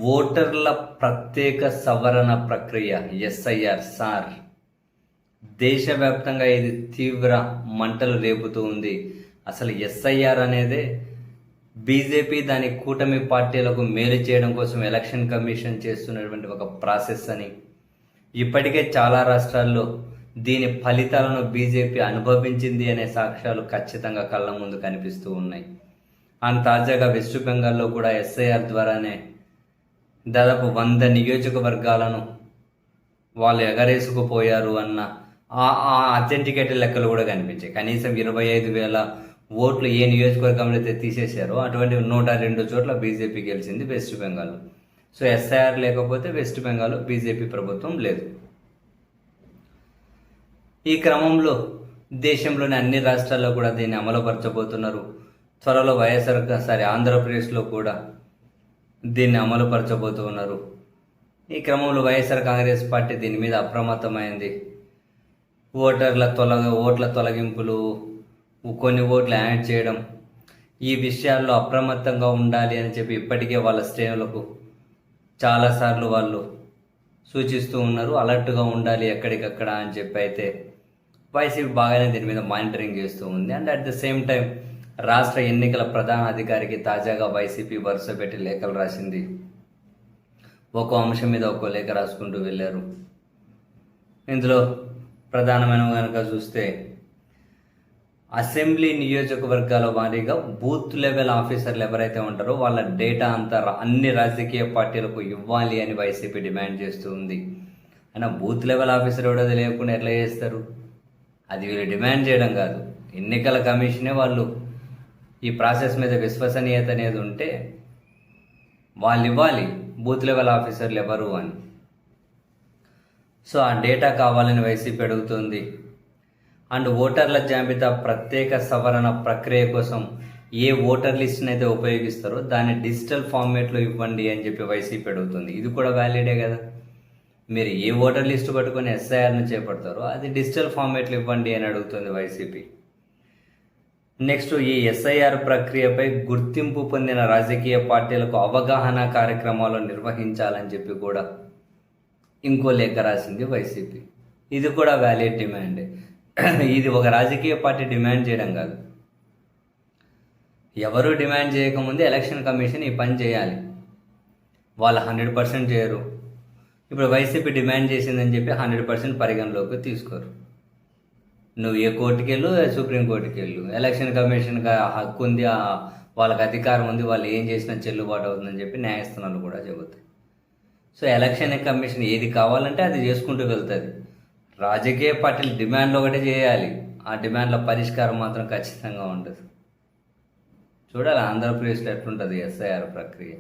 ఓటర్ల ప్రత్యేక సవరణ ప్రక్రియ ఎస్ఐఆర్ సార్ దేశవ్యాప్తంగా ఇది తీవ్ర మంటలు రేపుతూ ఉంది. అసలు ఎస్ఐఆర్ అనేది బీజేపీ దాని కూటమి పార్టీలకు మేలు చేయడం కోసం ఎలక్షన్ కమిషన్ చేస్తున్నటువంటి ఒక ప్రాసెస్ అని, ఇప్పటికే చాలా రాష్ట్రాల్లో దీని ఫలితాలను బీజేపీ అనుభవించింది అనే సాక్ష్యాలు ఖచ్చితంగా కళ్ళ ముందు కనిపిస్తూ ఉన్నాయి. అండ్ తాజాగా వెస్ట్ బెంగాల్లో కూడా ఎస్ఐఆర్ ద్వారానే దాదాపు 100 నియోజకవర్గాలను వాళ్ళు ఎగరేసుకుపోయారు అన్న ఆ అథెంటికేటెడ్ లెక్కలు కూడా కనిపించాయి. కనీసం 25,000 ఓట్లు ఏ నియోజకవర్గంలో అయితే తీసేశారో అటువంటి 102 చోట్ల బీజేపీ గెలిచింది వెస్ట్ బెంగాల్. సో ఎస్ఐఆర్ లేకపోతే వెస్ట్ బెంగాల్ బీజేపీ ప్రభుత్వం లేదు. ఈ క్రమంలో దేశంలోని అన్ని రాష్ట్రాల్లో కూడా దీన్ని అమలుపరచబోతున్నారు. త్వరలో ఆంధ్రప్రదేశ్లో కూడా దీన్ని అమలుపరచబోతూ ఉన్నారు. ఈ క్రమంలో వైఎస్ఆర్ కాంగ్రెస్ పార్టీ దీని మీద అప్రమత్తమైంది. ఓట్ల తొలగింపులు, కొన్ని ఓట్లు యాడ్ చేయడం, ఈ విషయాల్లో అప్రమత్తంగా ఉండాలి అని చెప్పి ఇప్పటికే వాళ్ళ శ్రేణులకు చాలాసార్లు వాళ్ళు సూచిస్తూ ఉన్నారు. అలర్ట్గా ఉండాలి ఎక్కడికక్కడ అని చెప్పి అయితే వైసీపీ బాగానే దీని మీద మానిటరింగ్ చేస్తూ ఉంది. And at the same time రాష్ట్ర ఎన్నికల ప్రధాన అధికారికి తాజాగా వైసీపీ వరుస పెట్టి లేఖలు రాసింది. ఒక్కో అంశం మీద ఒక్కో లేఖ రాసుకుంటూ వెళ్ళారు. ఇందులో ప్రధానమైన కనుక చూస్తే అసెంబ్లీ నియోజకవర్గాల వారీగా బూత్ లెవెల్ ఆఫీసర్లు ఎవరైతే ఉంటారో వాళ్ళ డేటా అంతా అన్ని రాజకీయ పార్టీలకు ఇవ్వాలి అని వైసీపీ డిమాండ్ చేస్తూ ఉంది. అయినా బూత్ లెవెల్ ఆఫీసర్ ఎవడో లేకుండా ఎట్లా చేస్తారు? అది వీళ్ళు డిమాండ్ చేయడం కాదు, ఎన్నికల కమిషనే వాళ్ళు ఈ ప్రాసెస్ మీద విశ్వసనీయత అనేది ఉంటే వాళ్ళు ఇవ్వాలి బూత్ లెవెల్ ఆఫీసర్లు ఎవరు అని. సో ఆ డేటా కావాలని వైసీపీ అడుగుతుంది. అండ్ ఓటర్ల జాబితా ప్రత్యేక సవరణ ప్రక్రియ కోసం ఏ ఓటర్ లిస్ట్ని అయితే ఉపయోగిస్తారో దాన్ని డిజిటల్ ఫార్మేట్లో ఇవ్వండి అని చెప్పి వైసీపీ అడుగుతుంది. ఇది కూడా వ్యాలిడే కదా. మీరు ఏ ఓటర్ లిస్టు పట్టుకొని ఎస్ఐఆర్ను చేపడతారో అది డిజిటల్ ఫార్మేట్లో ఇవ్వండి అని అడుగుతుంది వైసీపీ. నెక్స్ట్, ఈ ఎస్ఐఆర్ ప్రక్రియపై గుర్తింపు పొందిన రాజకీయ పార్టీలకు అవగాహన కార్యక్రమాలు నిర్వహించాలని చెప్పి కూడా ఇంకో లేఖ రాసింది వైసీపీ. ఇది కూడా వ్యాలిడ్ డిమాండే. ఇది ఒక రాజకీయ పార్టీ డిమాండ్ చేయడం కాదు. ఎవరు డిమాండ్ చేయకముందే ఎలక్షన్ కమిషన్ ఈ పని చేయాలి. వాళ్ళు 100% చేయరు. ఇప్పుడు వైసీపీ డిమాండ్ చేసిందని చెప్పి 100% పరిగణలోకి తీసుకోరు. నువ్వు ఏ కోర్టుకి వెళ్ళు, సుప్రీంకోర్టుకి వెళ్ళు, ఎలక్షన్ కమిషన్కి హక్కు ఉంది, వాళ్ళకి అధికారం ఉంది, వాళ్ళు ఏం చేసినా చెల్లుబాటు అవుతుందని చెప్పి న్యాయస్థానాలు కూడా చెబుతాయి. సో ఎలక్షన్ కమిషన్ ఏది కావాలంటే అది చేసుకుంటూ వెళ్తుంది. రాజకీయ పార్టీలు డిమాండ్లు ఒకటే చేయాలి, ఆ డిమాండ్ల పరిష్కారం మాత్రం ఖచ్చితంగా ఉంటుంది. చూడాలి ఆంధ్రప్రదేశ్లో ఎట్లుంటుంది ఎస్ఐఆర్ ప్రక్రియ.